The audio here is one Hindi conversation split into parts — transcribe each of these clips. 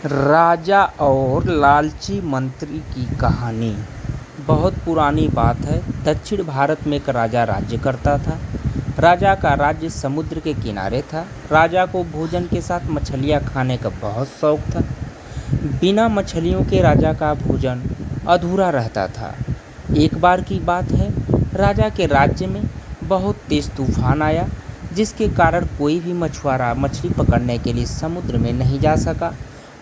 राजा और लालची मंत्री की कहानी बहुत पुरानी बात है। दक्षिण भारत में एक राजा राज्य करता था। राजा का राज्य समुद्र के किनारे था। राजा को भोजन के साथ मछलियाँ खाने का बहुत शौक था। बिना मछलियों के राजा का भोजन अधूरा रहता था। एक बार की बात है, राजा के राज्य में बहुत तेज तूफान आया, जिसके कारण कोई भी मछुआरा मछली पकड़ने के लिए समुद्र में नहीं जा सका।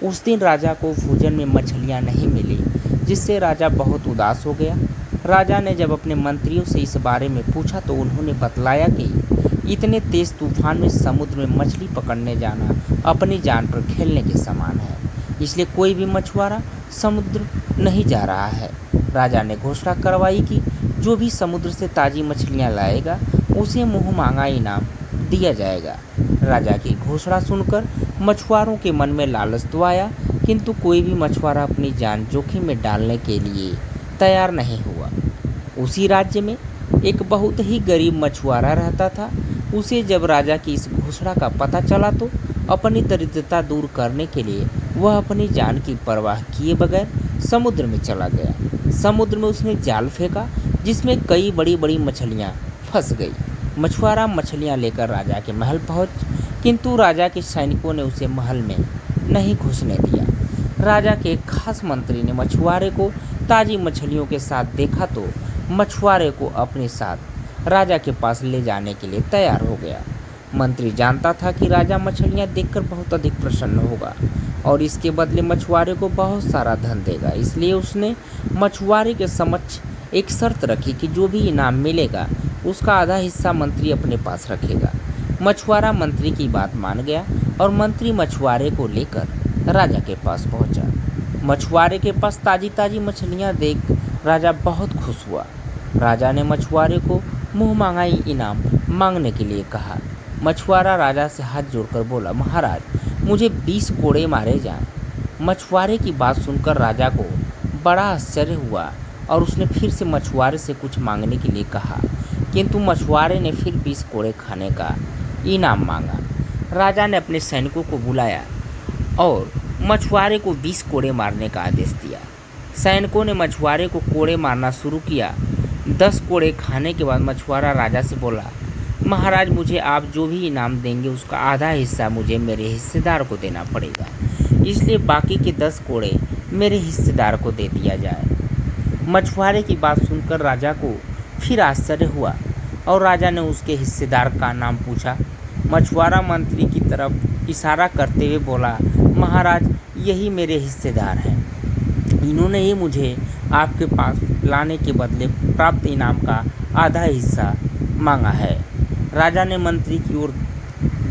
उस दिन राजा को भोजन में मछलियाँ नहीं मिली, जिससे राजा बहुत उदास हो गया। राजा ने जब अपने मंत्रियों से इस बारे में पूछा तो उन्होंने बतलाया कि इतने तेज तूफान में समुद्र में मछली पकड़ने जाना अपनी जान पर खेलने के समान है, इसलिए कोई भी मछुआरा समुद्र नहीं जा रहा है। राजा ने घोषणा करवाई कि जो भी समुद्र से ताज़ी मछलियाँ लाएगा उसे मुँह मांगा इनाम दिया जाएगा। राजा की घोषणा सुनकर मछुआरों के मन में लालच तो आया, किंतु कोई भी मछुआरा अपनी जान जोखिम में डालने के लिए तैयार नहीं हुआ। उसी राज्य में एक बहुत ही गरीब मछुआरा रहता था। उसे जब राजा की इस घोषणा का पता चला तो अपनी दरिद्रता दूर करने के लिए वह अपनी जान की परवाह किए बगैर समुद्र में चला गया। समुद्र में उसने जाल फेंका, जिसमें कई बड़ी बड़ी मछलियाँ फंस गई। मछुआरा मछलियाँ लेकर राजा के महल पहुँच, किंतु राजा के सैनिकों ने उसे महल में नहीं घुसने दिया। राजा के एक खास मंत्री ने मछुआरे को ताज़ी मछलियों के साथ देखा तो मछुआरे को अपने साथ राजा के पास ले जाने के लिए तैयार हो गया। मंत्री जानता था कि राजा मछलियाँ देखकर बहुत अधिक प्रसन्न होगा और इसके बदले मछुआरे को बहुत सारा धन देगा, इसलिए उसने मछुआरे के समक्ष एक शर्त रखी कि जो भी इनाम मिलेगा उसका आधा हिस्सा मंत्री अपने पास रखेगा। मछुआरा मंत्री की बात मान गया और मंत्री मछुआरे को लेकर राजा के पास पहुंचा। मछुआरे के पास ताज़ी ताज़ी मछलियां देख राजा बहुत खुश हुआ। राजा ने मछुआरे को मुँह मांगा इनाम मांगने के लिए कहा। मछुआरा राजा से हाथ जोड़कर बोला, महाराज, मुझे 20 कोड़े मारे जाएं। मछुआरे की बात सुनकर राजा को बड़ा आश्चर्य हुआ और उसने फिर से मछुआरे से कुछ मांगने के लिए कहा, किंतु मछुआरे ने फिर 20 कोड़े खाने का इनाम मांगा। राजा ने अपने सैनिकों को बुलाया और मछुआरे को 20 कोड़े मारने का आदेश दिया। सैनिकों ने मछुआरे को कोड़े मारना शुरू किया। 10 कोड़े खाने के बाद मछुआरा राजा से बोला, महाराज, मुझे आप जो भी इनाम देंगे उसका आधा हिस्सा मुझे मेरे हिस्सेदार को देना पड़ेगा, इसलिए बाकी के 10 कोड़े मेरे हिस्सेदार को दे दिया जाए। मछुआरे की बात सुनकर राजा को फिर आश्चर्य हुआ और राजा ने उसके हिस्सेदार का नाम पूछा। मछुआरा मंत्री की तरफ इशारा करते हुए बोला, महाराज, यही मेरे हिस्सेदार हैं। इन्होंने ही मुझे आपके पास लाने के बदले प्राप्त इनाम का आधा हिस्सा मांगा है। राजा ने मंत्री की ओर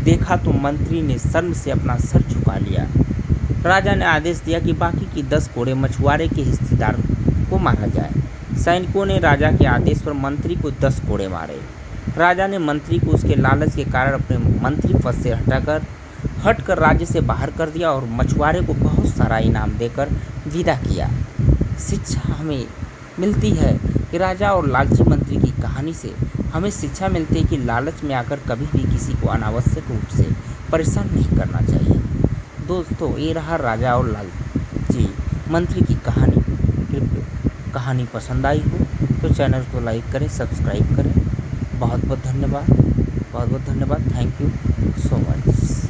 देखा तो मंत्री ने शर्म से अपना सर झुका लिया। राजा ने आदेश दिया कि बाकी की 10 कोड़े मछुआरे के हिस्सेदार को मारा जाए। सैनिकों ने राजा के आदेश पर मंत्री को 10 कोड़े मारे। राजा ने मंत्री को उसके लालच के कारण अपने मंत्री पद से हटकर राज्य से बाहर कर दिया और मछुआरे को बहुत सारा इनाम देकर विदा किया। शिक्षा हमें मिलती है कि राजा और लालची मंत्री की कहानी से हमें शिक्षा मिलती है कि लालच में आकर कभी भी किसी को अनावश्यक रूप से परेशान नहीं करना चाहिए। दोस्तों, ये रहा राजा और लालची मंत्री की कहानी। कहानी पसंद आई हो तो चैनल को लाइक करें, सब्सक्राइब करें। बहुत बहुत धन्यवाद। Thank you so much.